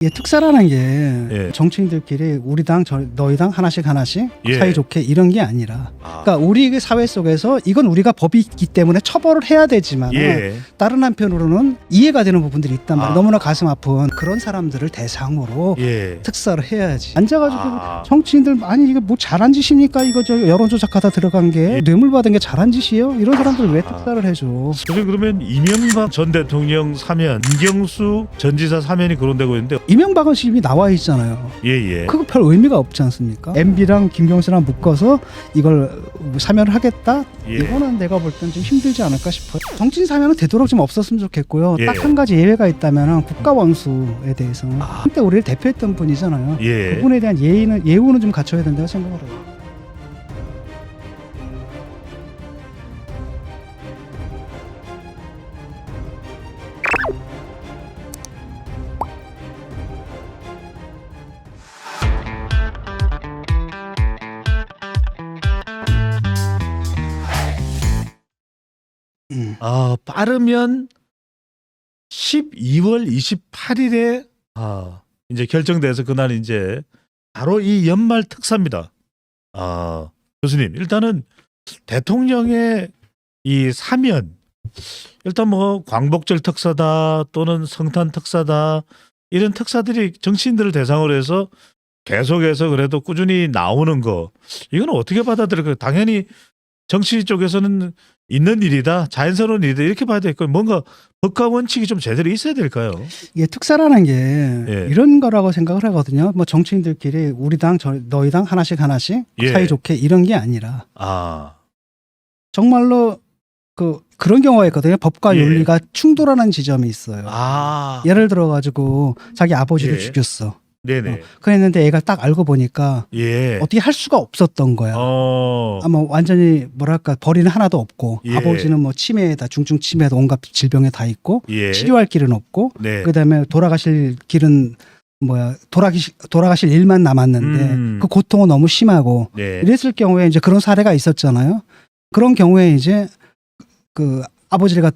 이게 특사라는 게 예. 정치인들끼리 우리 당 너희 당 하나씩 예. 사이좋게 이런 게 아니라 그러니까 우리 그 사회 속에서 이건 우리가 법이 있기 때문에 처벌을 해야 되지만 예. 다른 한편으로는 이해가 되는 부분들이 있단 말이에요. 아. 너무나 가슴 아픈 그런 사람들을 대상으로 예. 특사를 해야지. 앉아가지고 아. 정치인들 아니 이거 뭐 잘한 짓입니까? 이거 저 여론조작하다 들어간 게 뇌물 받은 게 잘한 짓이에요? 이런 사람들 왜 특사를 해줘? 선생님, 그러면 이명박 전 대통령 사면, 김경수 전 지사 사면이 거론되고 있는데 이명박은 이미 나와 있잖아요. 예예. 그거 별 의미가 없지 않습니까? MB랑 김경수랑 묶어서 이걸 사면을 하겠다? 예. 이거는 내가 볼 땐 좀 힘들지 않을까 싶어요. 정치인 사면은 되도록 좀 없었으면 좋겠고요. 예. 딱 한 가지 예외가 있다면 국가 원수에 대해서는 한때 우리를 대표했던 분이잖아요. 예. 그분에 대한 예우는 좀 갖춰야 된다고 생각을 해요. 빠르면 12월 28일에 이제 결정돼서 그날 이제 바로 이 연말 특사입니다. 교수님, 일단은 대통령의 이 사면, 일단 뭐 광복절 특사다 또는 성탄 특사다, 이런 특사들이 정치인들을 대상으로 해서 계속해서 그래도 꾸준히 나오는 거, 이거는 어떻게 받아들일까요? 당연히 정치 쪽에서는 있는 일이다, 자연스러운 일이다, 이렇게 봐야 될까요? 뭔가 법과 원칙이 좀 제대로 있어야 될까요? 이게 특사라는 게 예. 이런 거라고 생각을 하거든요. 뭐 정치인들끼리 우리 당 너희 당 하나씩 예. 사이좋게 이런 게 아니라 정말로 그런 경우가 있거든요. 법과 예. 윤리가 충돌하는 지점이 있어요. 예를 들어 가지고 자기 아버지를 예. 죽였어. 네네. 그랬는데 애가 딱 알고 보니까 예. 어떻게 할 수가 없었던 거야. 뭐 완전히 뭐랄까 벌이는 하나도 없고 예. 아버지는 뭐 치매에다 중증 치매에다 온갖 질병에 다 있고 예. 치료할 길은 없고 네. 그다음에 돌아가실 길은 돌아가실 일만 남았는데 그 고통은 너무 심하고 네. 이랬을 경우에 이제 그런 사례가 있었잖아요. 그런 경우에 이제 그 아버지가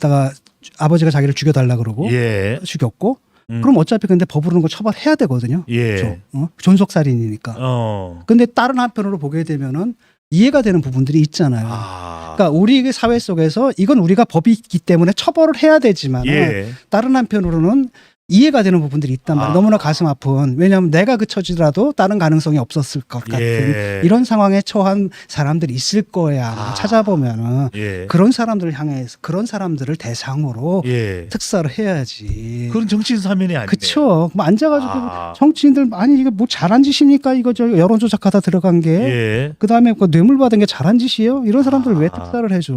자기를 죽여달라 그러고 예. 죽였고 그럼 어차피 근데 법으로는 거 처벌해야 되거든요. 예. 그렇죠? 존속살인이니까. 근데 다른 한편으로 보게 되면은 이해가 되는 부분들이 있잖아요. 그러니까 우리 그 사회 속에서 이건 우리가 법이 있기 때문에 처벌을 해야 되지만 예. 다른 한편으로는 이해가 되는 부분들이 있단 말이에요. 너무나 가슴 아픈. 왜냐하면 내가 그 처지라도 다른 가능성이 없었을 것 같은 예. 이런 상황에 처한 사람들이 있을 거야. 찾아보면은 예. 그런 사람들을 향해서 그런 사람들을 대상으로 예. 특사를 해야지. 그런 정치인 사면이 아니네. 그쵸. 그럼 앉아가지고 정치인들 아니 이거 뭐 잘한 짓입니까? 이거 저 여론조작하다 들어간 게. 예. 그다음에 그 뇌물 받은 게 잘한 짓이에요? 이런 사람들을 왜 특사를 해줘?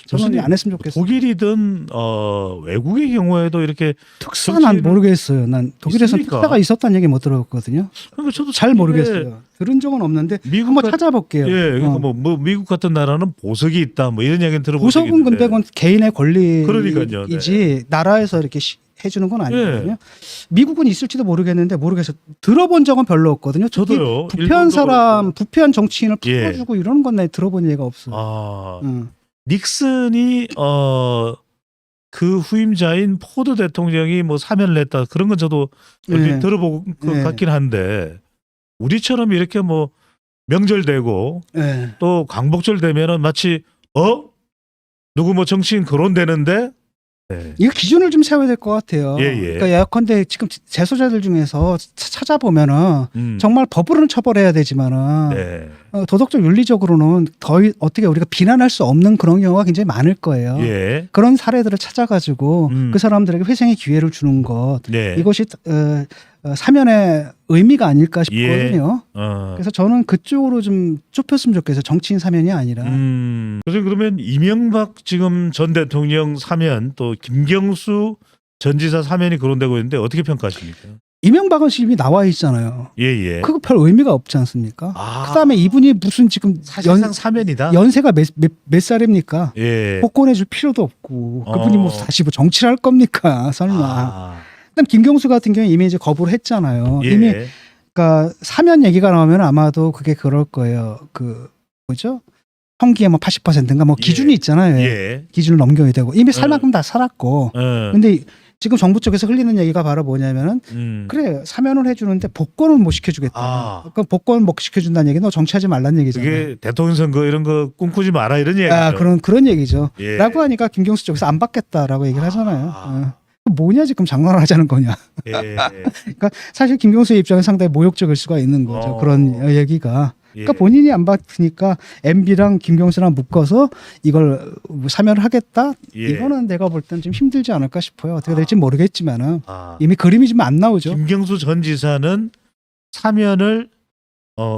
저는 교수님, 안 했으면 좋겠어요. 독일이든 외국의 경우에도 이렇게 특사 난 모르겠어요. 난 독일에서 있습니까? 특사가 있었다는 얘기 못 들었거든요. 그러니까 저도 잘 모르겠어요. 들은 적은 없는데 한번 찾아볼게요. 예, 그러니까 뭐 미국 같은 나라는 보석이 있다, 뭐 이런 얘기는 들어본 적이 보석은 있는데. 근데 그건 개인의 그러니까요, 권리이지 나라에서 이렇게 해주는 건 아니거든요. 미국은 있을지도 모르겠어요. 들어본 적은 별로 없거든요. 저도요. 부패한 사람, 부패한 정치인을 예. 풀어주고 이런 건 내 들어본 얘기가 없어요. 닉슨이 그 후임자인 포드 대통령이 뭐 사면을 했다, 그런 건 저도 얼핏 들어본 것 같긴 한데, 우리처럼 이렇게 뭐 명절 되고 또 광복절 되면은 마치 누구 뭐 정치인 거론되는데 이거 기준을 좀 세워야 될 것 같아요. 예. 그러니까 예컨대 지금 재소자들 중에서 찾아보면은 정말 법으로는 처벌해야 되지만은 도덕적 윤리적으로는 어떻게 우리가 비난할 수 없는 그런 경우가 굉장히 많을 거예요. 예. 그런 사례들을 찾아가지고 그 사람들에게 회생의 기회를 주는 것, 이것이 사면의 의미가 아닐까 싶거든요. 그래서 저는 그쪽으로 좀 좁혔으면 좋겠어요. 정치인 사면이 아니라. 그러면 이명박 지금 전 대통령 사면, 또 김경수 전 지사 사면이 거론되고 있는데 어떻게 평가하십니까? 이명박은 이미 나와 있잖아요. 예. 그거 별 의미가 없지 않습니까? 그다음에 이분이 무슨 지금 사실상 사면이다. 연세가 몇 살입니까? 예. 복권해 줄 필요도 없고 그분이 뭐 다시 뭐 정치를 할 겁니까? 설마. 그다음 김경수 같은 경우는 이미 이제 거부를 했잖아요. 예. 이미 그러니까 사면 얘기가 나오면 아마도 그게 그럴 거예요. 뭐죠? 형기의 뭐 80%인가 뭐 기준이 있잖아요. 예. 기준을 넘겨야 되고 이미 살 만큼 다 살았고. 근데 지금 정부 쪽에서 흘리는 얘기가 바로 뭐냐면은 그래 사면을 해주는데 복권은 못 시켜주겠다. 그러니까 복권 못 시켜준다는 얘기는 너 정치하지 말라는 얘기잖아요. 그게 대통령 선거 이런 거 꿈꾸지 마라 이런 얘기죠. 그런 얘기죠. 예. 라고 하니까 김경수 쪽에서 안 받겠다라고 얘기를 하잖아요. 뭐냐 지금 장난을 하자는 거냐. 예. 그러니까 사실 김경수의 입장은 상당히 모욕적일 수가 있는 거죠. 그런 얘기가. 그러니까 예. 본인이 안 받으니까 MB랑 김경수랑 묶어서 이걸 사면을 하겠다. 예. 이거는 내가 볼 땐 좀 힘들지 않을까 싶어요. 어떻게 될지 모르겠지만은 아. 이미 그림이 좀 안 나오죠. 김경수 전 지사는 사면을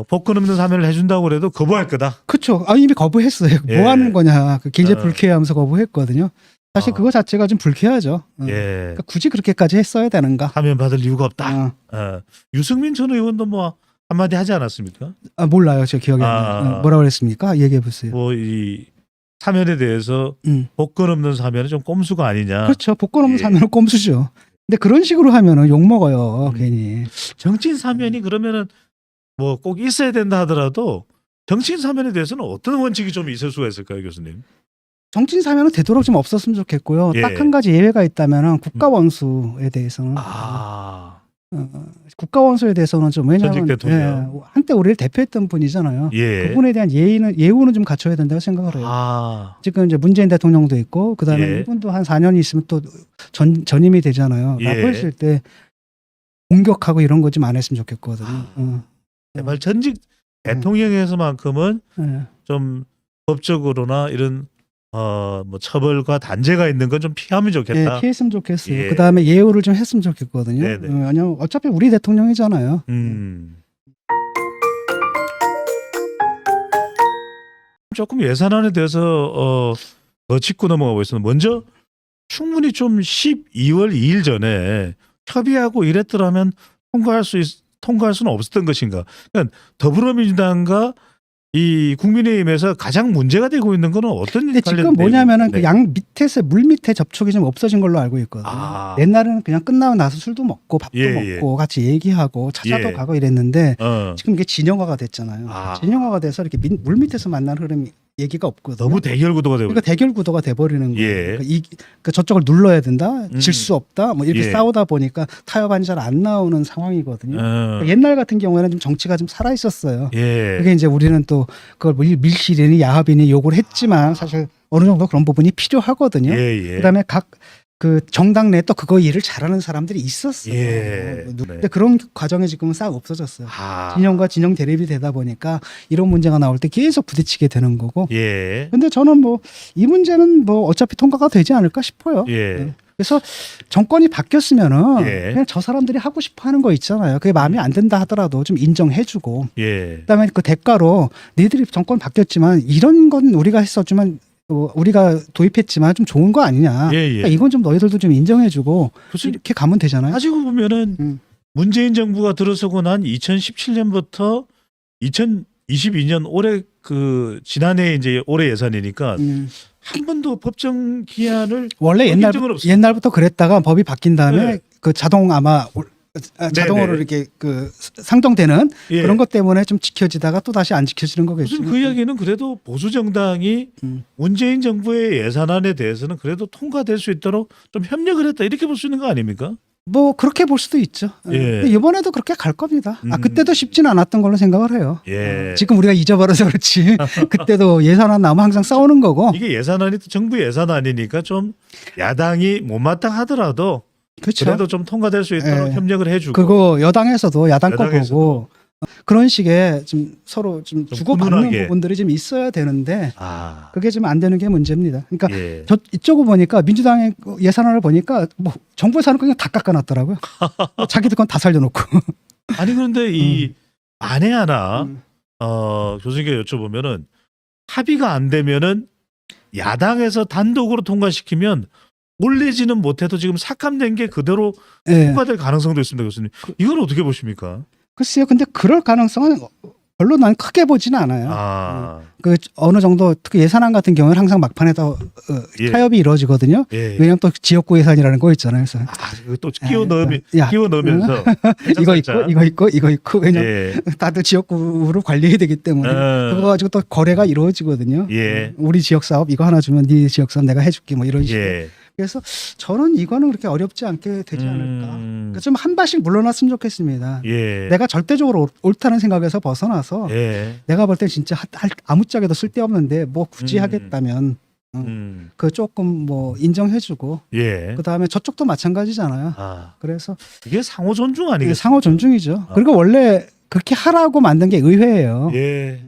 복권 없는 사면을 해준다고 그래도 거부할 거다. 그렇죠. 이미 거부했어요. 예. 뭐 하는 거냐. 굉장히 불쾌해하면서 거부했거든요. 사실 그거 자체가 좀 불쾌하죠. 예. 그러니까 굳이 그렇게까지 했어야 되는가? 사면 받을 이유가 없다. 유승민 전 의원도 뭐 한마디 하지 않았습니까? 몰라요. 제 기억에 안 나요. 뭐라고 그랬습니까? 얘기해 보세요. 뭐 이 사면에 대해서 복권 없는 사면은 좀 꼼수가 아니냐. 그렇죠. 복권 없는 예. 사면은 꼼수죠. 근데 그런 식으로 하면은 욕 먹어요. 괜히. 정치인 사면이 그러면은 뭐 꼭 있어야 된다 하더라도 정치인 사면에 대해서는 어떤 원칙이 좀 있을 수가 있을까요, 교수님? 정치인 사면은 되도록 좀 없었으면 좋겠고요. 예. 딱 한 가지 예외가 있다면은 국가 원수에 대해서는 국가 원수에 대해서는 좀 왜냐하면 전직 대통령. 한때 우리를 대표했던 분이잖아요. 예. 그분에 대한 예우는 좀 갖춰야 된다고 생각을 해요. 지금 이제 문재인 대통령도 있고 그다음에 예. 이분도 한 4년 있으면 또 전임이 되잖아요. 예. 라고 했을 때 공격하고 이런 거 좀 안 했으면 좋겠거든요. 제발 전직 대통령에서만큼은 예. 좀 법적으로나 이런 뭐 처벌과 단죄가 있는 건 좀 피하면 좋겠다. 피했으면 좋겠어요. 예. 그다음에 예우를 좀 했으면 좋겠거든요. 네네. 아니요, 어차피 우리 대통령이잖아요. 조금 예산안에 대해서 더 짚고 넘어가 보겠습니다. 먼저 충분히 좀 12월 2일 전에 협의하고 이랬더라면 통과할 수는 없었던 것인가. 그러니까 더불어민주당과 이 국민의힘에서 가장 문제가 되고 있는 거는 어떤 근데 지금 뭐냐면은 그 양 밑에서 물 밑에 접촉이 좀 없어진 걸로 알고 있거든요. 옛날에는 그냥 끝나고 나서 술도 먹고 밥도 먹고 같이 얘기하고 찾아도 가고 이랬는데 지금 이게 진영화가 됐잖아요. 진영화가 돼서 이렇게 물 밑에서 만나는 흐름이 얘기가 없거든요. 너무 대결 구도가 되고. 그러니까 대결 구도가 돼버리는 거예요. 예. 그러니까 저쪽을 눌러야 된다, 질 수 없다, 뭐 이렇게 예. 싸우다 보니까 타협안이 잘 안 나오는 상황이거든요. 그러니까 옛날 같은 경우에는 좀 정치가 좀 살아 있었어요. 예. 그게 이제 우리는 또 그걸 밀실이니 야합이니 요구를 했지만 사실 어느 정도 그런 부분이 필요하거든요. 예. 그다음에 각 그 정당 내에 또 그거 일을 잘하는 사람들이 있었어요. 예. 근데 그런 과정이 지금은 싹 없어졌어요. 아. 진영과 진영 대립이 되다 보니까 이런 문제가 나올 때 계속 부딪히게 되는 거고. 예. 근데 저는 뭐 이 문제는 뭐 어차피 통과가 되지 않을까 싶어요. 예. 그래서 정권이 바뀌었으면은 예. 그냥 저 사람들이 하고 싶어 하는 거 있잖아요. 그게 마음에 안 든다 하더라도 좀 인정해주고. 예. 그다음에 그 대가로 니들이 정권 바뀌었지만 이런 건 우리가 했었지만 우리가 도입했지만 좀 좋은 거 아니냐. 그러니까 이건 좀 너희들도 좀 인정해주고 이렇게 가면 되잖아요. 따지고 보면은 문재인 정부가 들어서고 난 2017년부터 2022년 올해 그 지난해 이제 올해 예산이니까 한 번도 법정 기한을 원래 옛날부터 그랬다가 법이 바뀐 다음에 네. 그 자동 아마 자동으로 네네. 이렇게 그 상정되는 예. 그런 것 때문에 좀 지켜지다가 또 다시 안 지켜지는 거겠죠. 무슨 그 이야기는 그래도 보수 정당이 문재인 정부의 예산안에 대해서는 그래도 통과될 수 있도록 좀 협력을 했다 이렇게 볼 수 있는 거 아닙니까? 뭐 그렇게 볼 수도 있죠. 예. 근데 이번에도 그렇게 갈 겁니다. 그때도 쉽지는 않았던 걸로 생각을 해요. 예. 지금 우리가 잊어버려서 그렇지. 그때도 예산안 나오면 항상 싸우는 거고. 이게 예산안이 또 정부 예산안이니까 좀 야당이 못마땅하더라도 그렇죠. 그래도 좀 통과될 수 있도록 예. 협력을 해주고. 그거 여당에서도 야당 거 여당에서도. 보고 그런 식의 좀 서로 좀 주고받는 훈훈하게. 부분들이 좀 있어야 되는데 아. 그게 좀 안 되는 게 문제입니다. 그러니까 예. 저 이쪽을 보니까 민주당의 예산안을 보니까 뭐 정부에서 하는 거 그냥 다 깎아놨더라고요. 자기들 건 다 살려놓고. 아니 그런데 이 만에 하나 교수님께 여쭤보면은 합의가 안 되면은 야당에서 단독으로 통과시키면 올리지는 못해도 지금 삭감된 게 그대로 예. 통과될 가능성도 있습니다, 교수님. 이건 어떻게 보십니까? 글쎄요. 근데 그럴 가능성은 별로 난 크게 보지는 않아요. 아, 그 어느 정도 특히 예산안 같은 경우는 항상 막판에다 예. 타협이 이루어지거든요. 예. 왜냐하면 또 지역구 예산이라는 거 있잖아요. 그래서 이거 또 끼워 넣으면서 이거 있고 이거 있고 이거 있고 왜냐면 예. 다들 지역구로 관리해야 되기 때문에 그거 가지고 또 거래가 이루어지거든요. 예. 우리 지역 사업 이거 하나 주면 네 지역 사업 내가 해줄게 뭐 이런 식으로. 예. 그래서 저는 이거는 그렇게 어렵지 않게 되지 않을까. 그러니까 좀 한 발씩 물러났으면 좋겠습니다. 예. 내가 절대적으로 옳다는 생각에서 벗어나서 예. 내가 볼 때 진짜 아무짝에도 쓸데없는데 뭐 굳이 하겠다면 그 조금 뭐 인정해주고 예. 그 다음에 저쪽도 마찬가지잖아요. 아, 그래서 이게 상호 존중 아니겠어요? 상호 존중이죠. 그리고 원래 그렇게 하라고 만든 게 의회예요. 예.